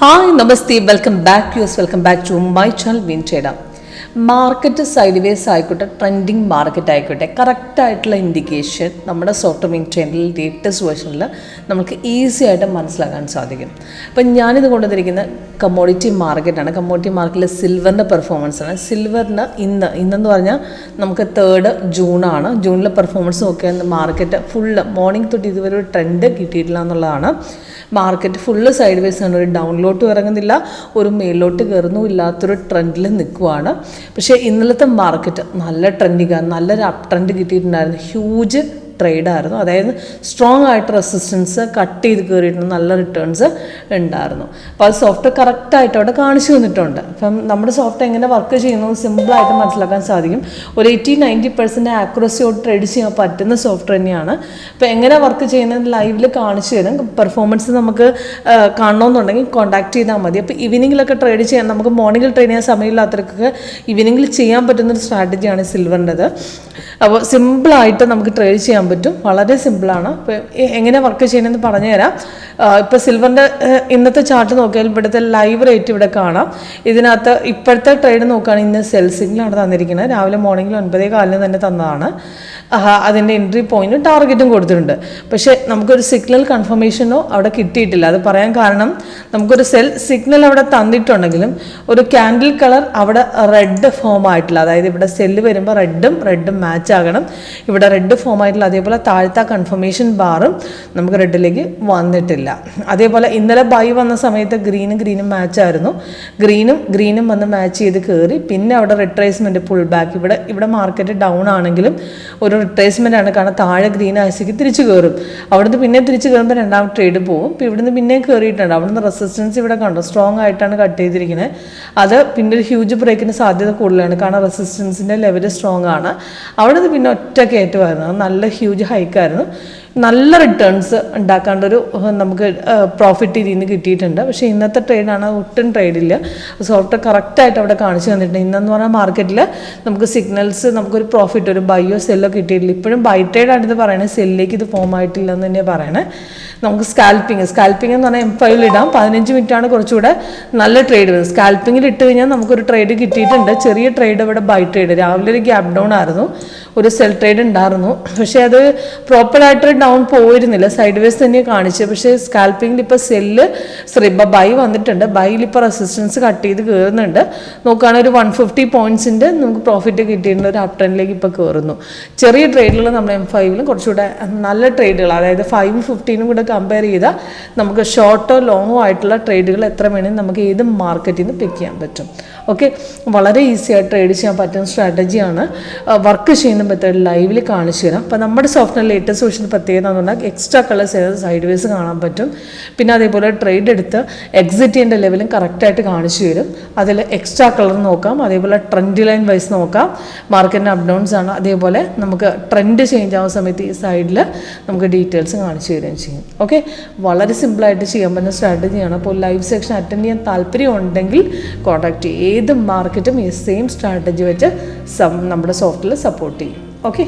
Hi നമസ്തേ, welcome back to my channel win trader. Market sideways ആയിക്കോട്ടെ, trending market ആയിക്കോട്ടെ, കറക്റ്റായിട്ടുള്ള indication നമ്മുടെ സോഫ്റ്റ്വെയർ വിൻ ട്രെൻഡിൽ ലേറ്റസ്റ്റ് വേർഷനിൽ നമുക്ക് ഈസി ആയിട്ട് മനസ്സിലാക്കാൻ സാധിക്കും. അപ്പം ഞാനിത് കൊണ്ടുവന്നിരിക്കുന്ന കമ്മോഡിറ്റി മാർക്കറ്റാണ്. കമ്മോഡിറ്റി മാർക്കറ്റിൽ സിൽവറിൻ്റെ പെർഫോമൻസാണ്. സിൽവറിന് ഇന്നെന്ന് പറഞ്ഞാൽ നമുക്ക് 3 ജൂണാണ്. ജൂണിലെ പെർഫോമൻസ് നോക്കിയാൽ മാർക്കറ്റ് ഫുള്ള് മോർണിംഗ് തൊട്ട് ഇതുവരെ ഒരു ട്രെൻഡ് കിട്ടിയിട്ടില്ല എന്നുള്ളതാണ്. മാർക്കറ്റ് ഫുള്ള് സൈഡ് വേസ് ആണ്. ഒരു ഡൗണിലോട്ട് ഇറങ്ങുന്നില്ല, ഒരു മേലോട്ട് കയറുന്നും ഇല്ലാത്തൊരു ട്രെൻഡിൽ നിൽക്കുവാണ്. പക്ഷേ ഇന്നലത്തെ മാർക്കറ്റ് നല്ല ട്രെൻഡിങ്ങാണ്. നല്ലൊരു അപ് ട്രെൻഡ് കിട്ടിയിട്ടുണ്ടായിരുന്നു. ഹ്യൂജ് ട്രേഡായിരുന്നു. അതായത് സ്ട്രോങ് ആയിട്ട് റെസിസ്റ്റൻസ് കട്ട് ചെയ്ത് കയറിയിട്ട് നല്ല റിട്ടേൺസ് ഉണ്ടായിരുന്നു. അപ്പോൾ അത് സോഫ്റ്റ്വെയർ കറക്റ്റായിട്ട് അവിടെ കാണിച്ചു തന്നിട്ടുണ്ട്. അപ്പം നമ്മുടെ സോഫ്റ്റ്വെയർ എങ്ങനെ വർക്ക് ചെയ്യുന്നത് സിമ്പിളായിട്ട് മനസ്സിലാക്കാൻ സാധിക്കും. ഒരു 80-90% ആക്യുറസിയോട് ട്രേഡ് ചെയ്യാൻ പറ്റുന്ന സോഫ്റ്റ്വെയർ തന്നെയാണ്. അപ്പോൾ എങ്ങനെ വർക്ക് ചെയ്യുന്നത് ലൈവിൽ കാണിച്ചു തരും. പെർഫോമൻസ് നമുക്ക് കാണണമെന്നുണ്ടെങ്കിൽ കോൺടാക്ട് ചെയ്താൽ മതി. അപ്പോൾ ഈവനിങ്ങിലൊക്കെ ട്രേഡ് ചെയ്യാൻ, നമുക്ക് മോർണിംഗിൽ ട്രേഡ് ചെയ്യാൻ സമയമില്ലാത്തവർക്കൊക്കെ ഈവനിങ്ങിൽ ചെയ്യാൻ പറ്റുന്നൊരു സ്ട്രാറ്റജിയാണ് സിൽവറിൻ്റെത്. അപ്പോൾ സിമ്പിളായിട്ട് നമുക്ക് ട്രേഡ് ചെയ്യാൻ പറ്റും. വളരെ സിമ്പിളാണ്. ഇപ്പോൾ എങ്ങനെ വർക്ക് ചെയ്യണമെന്ന് പറഞ്ഞു തരാം. ഇപ്പോൾ സിൽവറിൻ്റെ ഇന്നത്തെ ചാർട്ട് നോക്കിയാൽ ഇവിടുത്തെ ലൈവ് റേറ്റ് ഇവിടെ കാണാം. ഇതിനകത്ത് ഇപ്പോഴത്തെ ട്രേഡ് നോക്കുകയാണെങ്കിൽ ഇന്ന് സെൽ സിഗ്നലാണ് തന്നിരിക്കുന്നത്. രാവിലെ മോർണിംഗിൽ 9:15 തന്നെ തന്നതാണ്. അതിൻ്റെ എൻട്രി പോയിന്റും ടാർഗറ്റും കൊടുത്തിട്ടുണ്ട്. പക്ഷേ നമുക്കൊരു സിഗ്നൽ കൺഫർമേഷനോ അവിടെ കിട്ടിയിട്ടില്ല. അത് പറയാൻ കാരണം, നമുക്കൊരു സെൽ സിഗ്നൽ അവിടെ തന്നിട്ടുണ്ടെങ്കിലും ഒരു ക്യാൻഡിൽ കളർ അവിടെ റെഡ് ഫോം ആയിട്ടില്ല. അതായത് ഇവിടെ സെല്ല് വരുമ്പോൾ റെഡും മാച്ച് ആകണം. ഇവിടെ റെഡ് ഫോം ആയിട്ടില്ല. അതേപോലെ താഴത്തെ കൺഫർമേഷൻ ബാറും നമുക്ക് റെഡിലേക്ക് വന്നിട്ടില്ല. അതേപോലെ ഇന്നലെ ബൈ വന്ന സമയത്ത് ഗ്രീനും മാച്ച് ആയിരുന്നു. ഗ്രീനും വന്ന് മാച്ച് ചെയ്ത് കയറി. പിന്നെ അവിടെ റിട്രേസ്മെൻറ്റ് പുൾ ബാക്ക്. ഇവിടെ മാർക്കറ്റ് ഡൗൺ ആണെങ്കിലും ഒരു റിട്രേസ്മെൻ്റ് ആണ്. കാരണം താഴെ ഗ്രീൻ ആഴ്ചയ്ക്ക് തിരിച്ചു കയറും. അവിടുന്ന് പിന്നെ തിരിച്ച് കയറുമ്പോൾ രണ്ടാമത്തെ ട്രേഡ് പോകും. ഇപ്പോൾ ഇവിടുന്ന് പിന്നെ കയറിയിട്ടുണ്ട്. അവിടുന്ന് റെസിസ്റ്റൻസ് ഇവിടെ കണ്ടു, സ്ട്രോങ് ആയിട്ടാണ് കട്ട് ചെയ്തിരിക്കുന്നത്. അത് പിന്നെ ഒരു ഹ്യൂജ് ബ്രേക്കിന് സാധ്യത കൂടുതലാണ്. കാരണം റെസിസ്റ്റൻസിൻ്റെ ലെവൽ സ്ട്രോങ് ആണ്. അവിടുന്ന് പിന്നെ ഒറ്റ കയറ്റമായിരുന്നു. നല്ല ഹ്യൂജ് ഹൈക്കായിരുന്നു. നല്ല റിട്ടേൺസ് ഉണ്ടാക്കാണ്ടൊരു നമുക്ക് പ്രോഫിറ്റ് ഇതിൽ നിന്ന് കിട്ടിയിട്ടുണ്ട്. പക്ഷേ ഇന്നത്തെ ട്രേഡാണ്, ഒട്ടും ട്രേഡില്ല. സോഫ്റ്റ്വെയർ കറക്റ്റായിട്ട് അവിടെ കാണിച്ചു തന്നിട്ടുണ്ട്. ഇന്നെന്ന് പറഞ്ഞാൽ മാർക്കറ്റിൽ നമുക്ക് സിഗ്നൽസ്, നമുക്കൊരു പ്രോഫിറ്റ്, ഒരു ബൈയോ സെല്ലോ കിട്ടിയിട്ടില്ല. ഇപ്പോഴും ബൈ ട്രേഡാണിത് പറയണത്. സെല്ലിലേക്ക് ഇത് ഫോം ആയിട്ടില്ല എന്ന് തന്നെയാണ് പറയണേ. നമുക്ക് സ്കാൽപ്പിംഗ് എന്ന് പറഞ്ഞാൽ M5 ഇടാം. 15 മിനിറ്റാണ് കുറച്ചുകൂടെ നല്ല ട്രേഡ് വരുന്നത്. സ്കാൽപ്പിങ്ങിൽ ഇട്ട് കഴിഞ്ഞാൽ നമുക്കൊരു ട്രേഡ് കിട്ടിയിട്ടുണ്ട്. ചെറിയ ട്രേഡ് ഇവിടെ ബൈ ട്രേഡ്. രാവിലെ ഒരു ഗ്യാപ് ഡൗൺ ആയിരുന്നു, ഒരു സെൽ ട്രേഡ് ഉണ്ടായിരുന്നു. പക്ഷേ അത് പ്രോപ്പറായിട്ട് ഡൗൺ പോയിരുന്നില്ല, സൈഡ് വേസ് തന്നെ കാണിച്ചു. പക്ഷേ സ്കാൽപ്പിങ്ങിൽ ഇപ്പോൾ ബൈ വന്നിട്ടുണ്ട്. ബൈയിൽ ഇപ്പോൾ റെസിസ്റ്റൻസ് കട്ട് ചെയ്ത് കയറുന്നുണ്ട്. നോക്കുകയാണെങ്കിൽ ഒരു 150 പോയിൻറ്റ്സിൻ്റെ നമുക്ക് പ്രോഫിറ്റ് കിട്ടിയിട്ടുണ്ട്. ഒരു അപ് ട്രെൻഡിലേക്ക് ഇപ്പോൾ കയറുന്നു. ചെറിയ ട്രേഡുകൾ നമ്മുടെ M5ലും കുറച്ചുകൂടെ നല്ല ട്രേഡുകൾ, അതായത് 5ഉം 15ഉം കൂടെ കമ്പയർ ചെയ്താൽ നമുക്ക് ഷോർട്ടോ ലോങ്ങോ ആയിട്ടുള്ള ട്രേഡുകൾ എത്ര വേണമെങ്കിൽ നമുക്ക് ഏത് മാർക്കറ്റിൽ നിന്ന് പിക്ക് ചെയ്യാൻ പറ്റും. ഓക്കെ, വളരെ ഈസി ആയിട്ട് ട്രേഡ് ചെയ്യാൻ പറ്റുന്ന സ്ട്രാറ്റജിയാണ്. വർക്ക് ചെയ്യുന്ന മെത്തേഡ് ലൈവിൽ കാണിച്ചു തരാം. അപ്പോൾ നമ്മുടെ സോഫ്റ്റ്വെയർ ലേറ്റസ്റ്റ് വേർഷൻ പ്രത്യേകത എന്ന് പറഞ്ഞാൽ എക്സ്ട്രാ കളേഴ്സ് സൈഡ് വേസ് കാണാൻ പറ്റും. പിന്നെ അതേപോലെ ട്രേഡ് എടുത്ത് എക്സിറ്റ് ചെയ്യേണ്ട ലെവലും കറക്റ്റായിട്ട് കാണിച്ചു തരും. അതിൽ എക്സ്ട്രാ കളർ നോക്കാം, അതേപോലെ ട്രെൻഡ് ലൈൻ വൈസ് നോക്കാം. മാർക്കറ്റിൻ്റെ അപ് ഡൗൺസ് ആണ്. അതേപോലെ നമുക്ക് ട്രെൻഡ് ചേഞ്ച് ആവുന്ന സമയത്ത് ഈ സൈഡിൽ നമുക്ക് ഡീറ്റെയിൽസ് കാണിച്ചു തരികയും ചെയ്യും. ഓക്കെ, വളരെ സിമ്പിളായിട്ട് ചെയ്യാൻ പറ്റുന്ന സ്ട്രാറ്റജിയാണ്. അപ്പോൾ ലൈവ് സെക്ഷൻ അറ്റൻഡ് ചെയ്യാൻ താല്പര്യം ഉണ്ടെങ്കിൽ കോൺടാക്ട് ചെയ്യും. ഏത് മാർക്കറ്റും ഈ സെയിം സ്ട്രാറ്റജി വെച്ച് നമ്മുടെ സോഫ്റ്റ്വെയർ സപ്പോർട്ട് ചെയ്യും. ഓക്കെ.